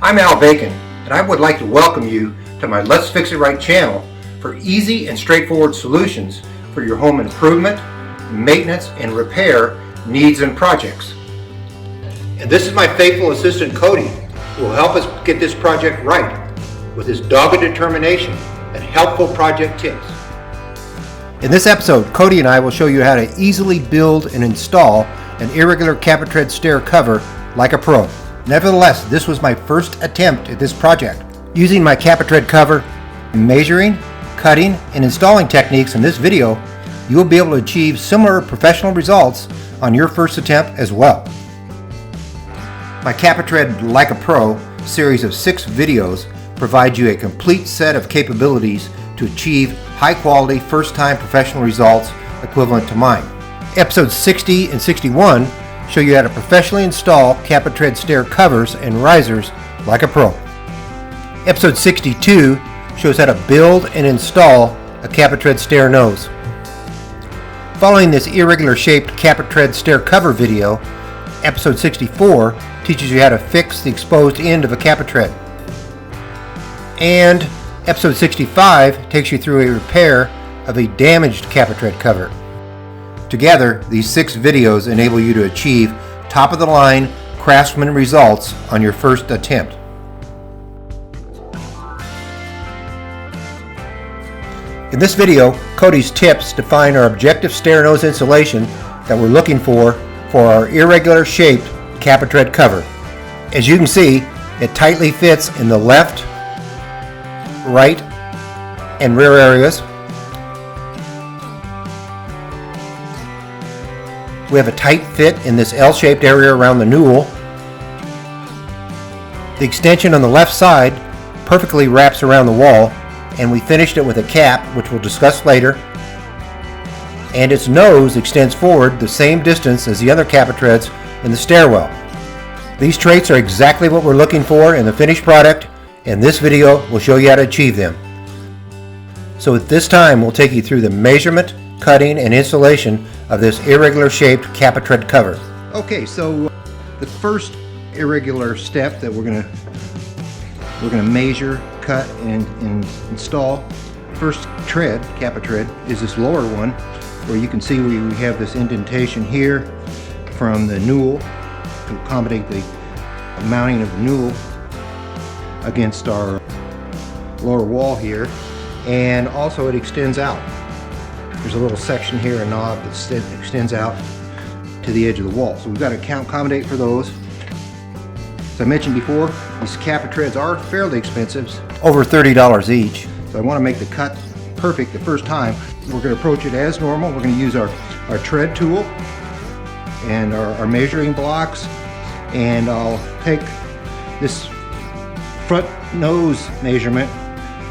I'm Al Bacon, and I would like to welcome you to my Let's Fix It Right channel for easy and straightforward solutions for your home improvement, maintenance, and repair needs and projects. And this is my faithful assistant Cody, who will help us get this project right with his dogged determination and helpful project tips. In this episode, Cody and I will show you how to easily build and install an irregular cap tread stair cover like a pro. Nevertheless, this was my first attempt at this project. Using my cap tread cover, measuring, cutting, and installing techniques in this video, you will be able to achieve similar professional results on your first attempt as well. My Cap Tread Like a Pro series of 6 videos provides you a complete set of capabilities to achieve high-quality, first-time professional results equivalent to mine. Episodes 60 and 61 show you how to professionally install cap tread stair covers and risers like a pro. Episode 62 shows how to build and install a cap tread stair nose. Following this irregular shaped cap tread stair cover video, episode 64 teaches you how to fix the exposed end of a cap tread. And episode 65 takes you through a repair of a damaged cap tread cover. Together, these 6 videos enable you to achieve top-of-the-line craftsman results on your first attempt. In this video, Cody's tips define our objective stair nose insulation that we're looking for our irregular shaped cap tread cover. As you can see, it tightly fits in the left, right, and rear areas. We have a tight fit in this L-shaped area around the newel. The extension on the left side perfectly wraps around the wall, and we finished it with a cap, which we'll discuss later. And its nose extends forward the same distance as the other cap treads in the stairwell. These traits are exactly what we're looking for in the finished product, and this video will show you how to achieve them. So at this time, we'll take you through the measurement, cutting, and installation of this irregular shaped cap tread cover. Okay, so the first irregular step that we're gonna measure, cut, and install. First cap tread, is this lower one, where you can see we have this indentation here from the newel to accommodate the mounting of the newel against our lower wall here, and also it extends out. There's a little section here, a knob that extends out to the edge of the wall. So we've got to accommodate for those. As I mentioned before, these cap treads are fairly expensive, over $30 each. So I want to make the cut perfect the first time. We're going to approach it as normal. We're going to use our tread tool and our measuring blocks, and I'll take this front nose measurement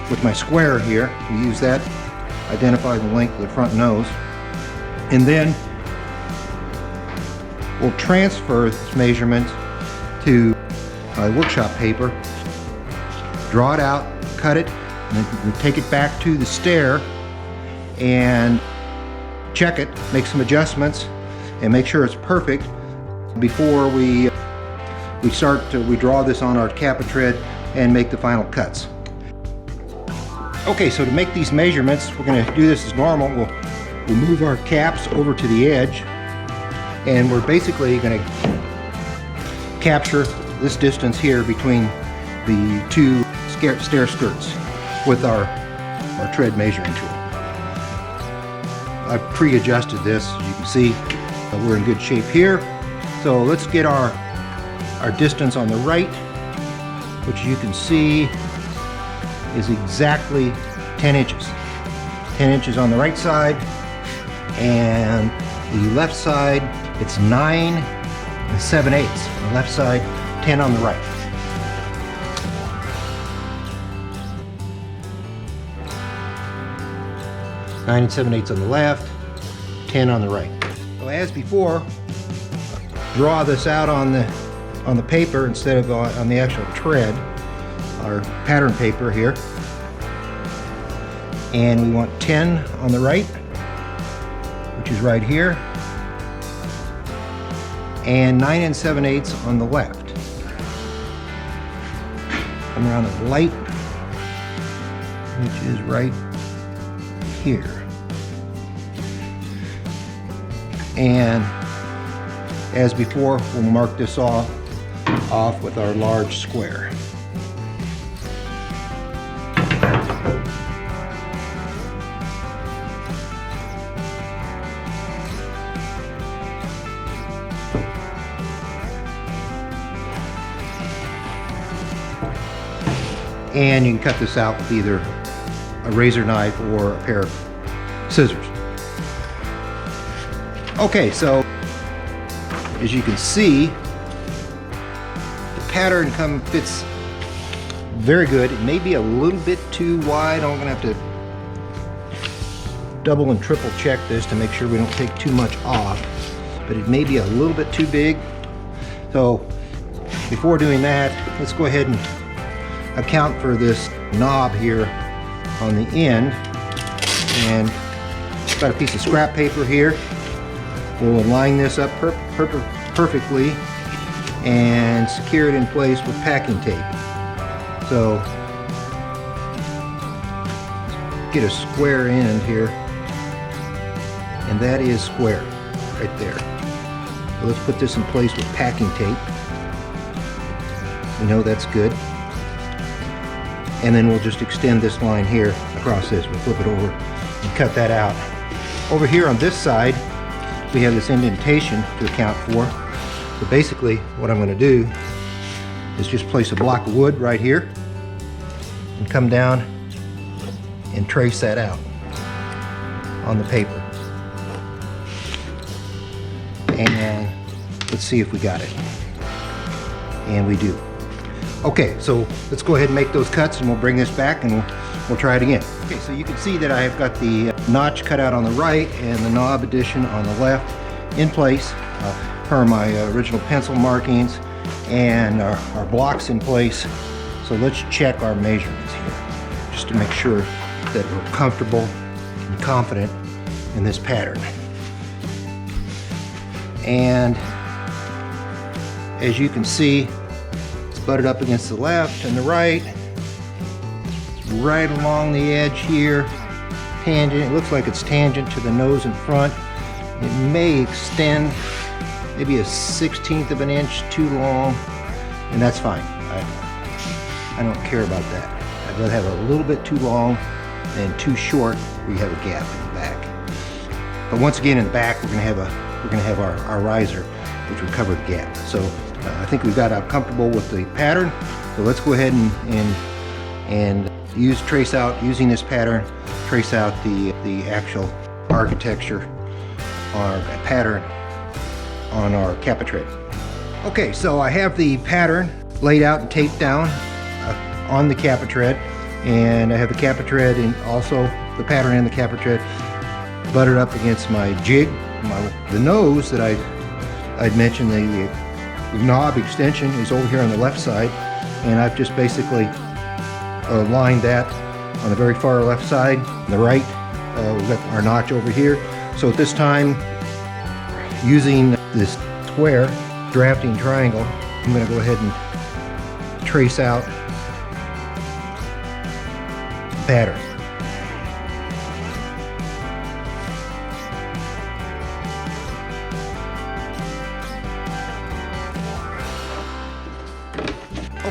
with my square here. We use that, identify the length of the front nose, and then we'll transfer this measurement to my workshop paper, draw it out, cut it, and then we take it back to the stair and check it, make some adjustments, and make sure it's perfect before we draw this on our cap tread and make the final cuts. Okay, so to make these measurements, we're going to do this as normal. We'll move our caps over to the edge, and we're basically going to capture this distance here between the 2 stair skirts with our tread measuring tool. I've pre-adjusted this, as you can see. We're in good shape here. So let's get our distance on the right, which you can see is exactly 10 inches. 10 inches on the right side, and the left side, it's 9 7/8. On the left side, 10 on the right. Nine 7/8 on the left, 10 on the right. So as before, draw this out on the paper instead of on the actual tread, our pattern paper here. And we want 10 on the right, which is right here, and 9 7/8 on the left. come around the light, which is right here. And as before, we'll mark this off with our large square. And you can cut this out with either a razor knife or a pair of scissors. Okay, so as you can see, the pattern fits very good. It may be a little bit too wide. I'm gonna have to double and triple check this to make sure we don't take too much off, but it may be a little bit too big. So before doing that, let's go ahead and account for this knob here on the end. And got a piece of scrap paper here. We'll align this up perfectly and secure it in place with packing tape. So get a square end here, and that is square right there. So let's put this in place with packing tape. We know that's good. And then we'll just extend this line here across this. We'll flip it over and cut that out. Over here on this side, we have this indentation to account for. So basically, what I'm going to do is just place a block of wood right here and come down and trace that out on the paper. And let's see if we got it. And we do. Okay, so let's go ahead and make those cuts, and we'll bring this back and we'll try it again. Okay, so you can see that I have got the notch cut out on the right and the knob addition on the left in place per my original pencil markings, and our blocks in place. So let's check our measurements here just to make sure that we're comfortable and confident in this pattern. And as you can see, butted up against the left and the right, right along the edge here, tangent. It looks like it's tangent to the nose in front. It may extend maybe a 1/16 of an inch too long, and that's fine. I don't care about that. I'd rather have a little bit too long than too short where you have a gap in the back. But once again, in the back, we're gonna have our riser, which will cover the gap. So I think we've got comfortable with the pattern. So let's go ahead and trace out, using this pattern, trace out the actual architecture or pattern on our kappa tread. Okay, so I have the pattern laid out and taped down on the kappa tread, and I have the kappa tread and also the pattern and the kappa tread buttered up against my jig. The nose that I'd mentioned, the knob extension is over here on the left side, and I've just basically aligned that on the very far left side. On the right, we've got our notch over here. So at this time, using this square drafting triangle, I'm going to go ahead and trace out the pattern.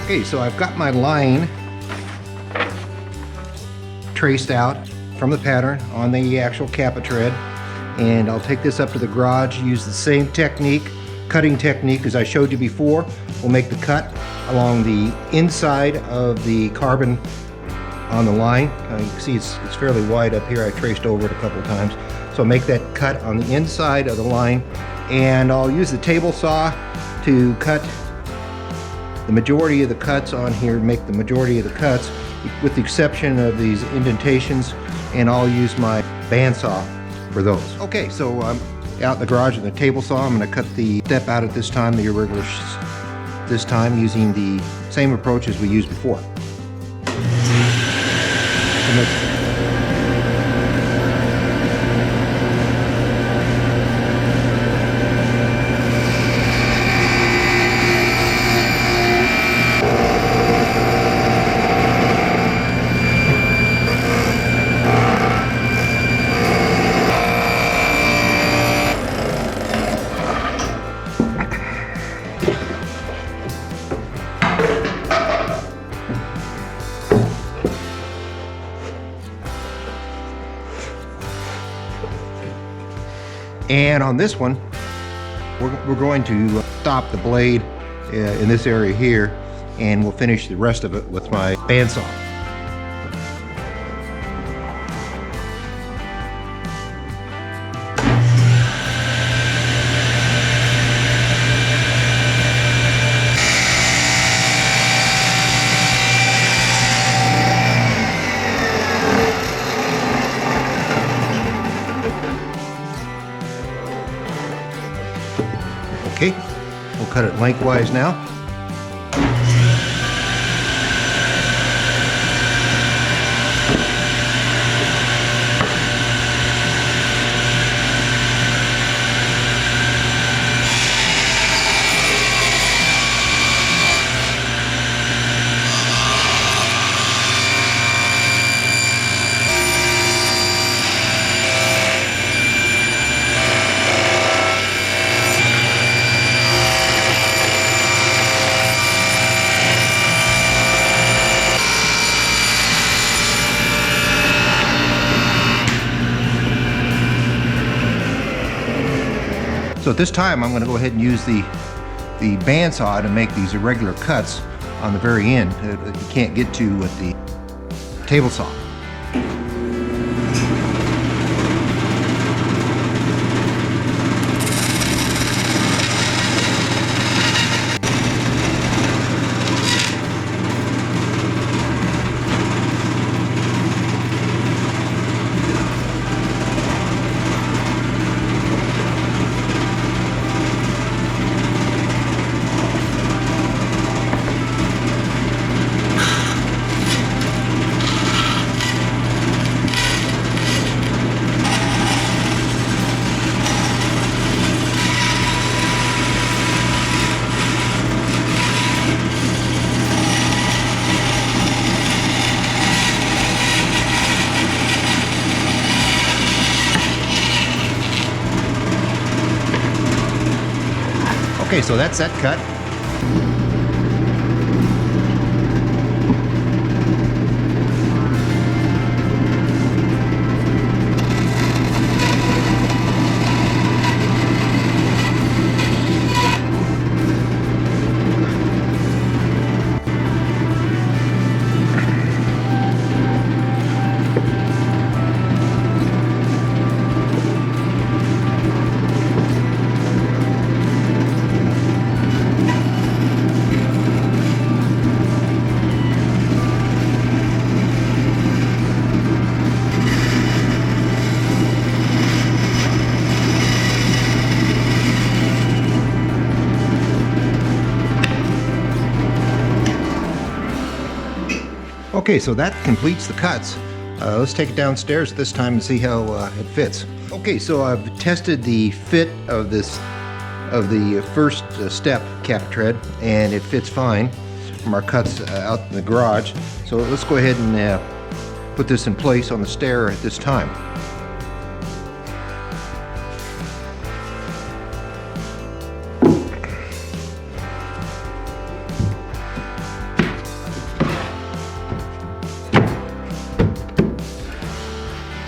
Okay, so I've got my line traced out from the pattern on the actual kappa tread, and I'll take this up to the garage, use the same technique, cutting technique as I showed you before. We'll make the cut along the inside of the carbon on the line. You can see it's fairly wide up here. I traced over it a couple of times. So I'll make that cut on the inside of the line, and I'll use the table saw to cut the majority of the cuts on here, make the majority of the cuts, with the exception of these indentations, and I'll use my bandsaw for those. Okay, so I'm out in the garage with the table saw. I'm going to cut the step out at this time, the irregular this time, using the same approach as we used before. And on this one, we're going to stop the blade in this area here, and we'll finish the rest of it with my bandsaw. Okay, we'll cut it lengthwise now. So at this time, I'm going to go ahead and use the bandsaw to make these irregular cuts on the very end that you can't get to with the table saw. Okay, so that's that cut. Okay, so that completes the cuts. Let's take it downstairs this time and see how it fits. Okay, so I've tested the fit of the first step cap tread, and it fits fine from our cuts out in the garage. So let's go ahead and put this in place on the stair at this time.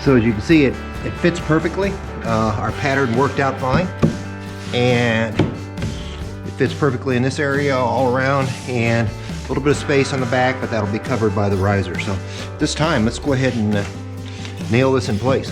So as you can see, it fits perfectly. Our pattern worked out fine, and it fits perfectly in this area all around, and a little bit of space on the back, but that'll be covered by the riser. So this time, let's go ahead and nail this in place.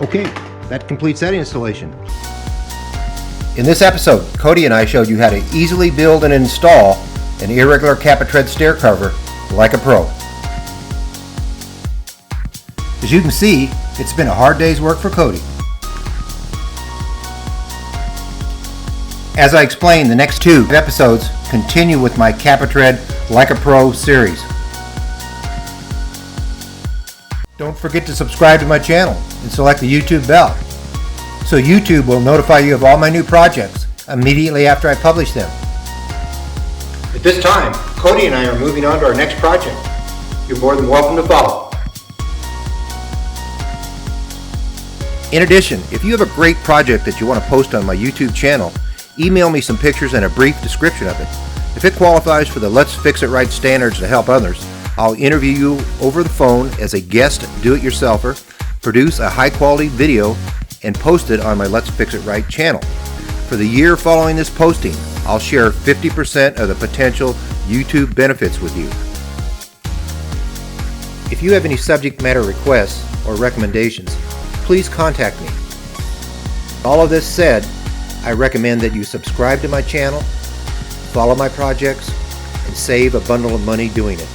Okay, that completes that installation. In this episode, Cody and I showed you how to easily build and install an irregular cap and tread stair cover like a pro. As you can see, it's been a hard day's work for Cody. As I explained, the next two episodes continue with my cap and tread like a pro series. Don't Don't forget to subscribe to my channel and select the YouTube bell, so YouTube will notify you of all my new projects immediately after I publish them. At this time, Cody and I are moving on to our next project. You're more than welcome to follow. In addition, if you have a great project that you want to post on my YouTube channel, email me some pictures and a brief description of it. If it qualifies for the Let's Fix It Right standards to help others, I'll interview you over the phone as a guest do-it-yourselfer, produce a high-quality video, and post it on my Let's Fix It Right channel. For the year following this posting, I'll share 50% of the potential YouTube benefits with you. If you have any subject matter requests or recommendations, please contact me. All of this said, I recommend that you subscribe to my channel, follow my projects, and save a bundle of money doing it.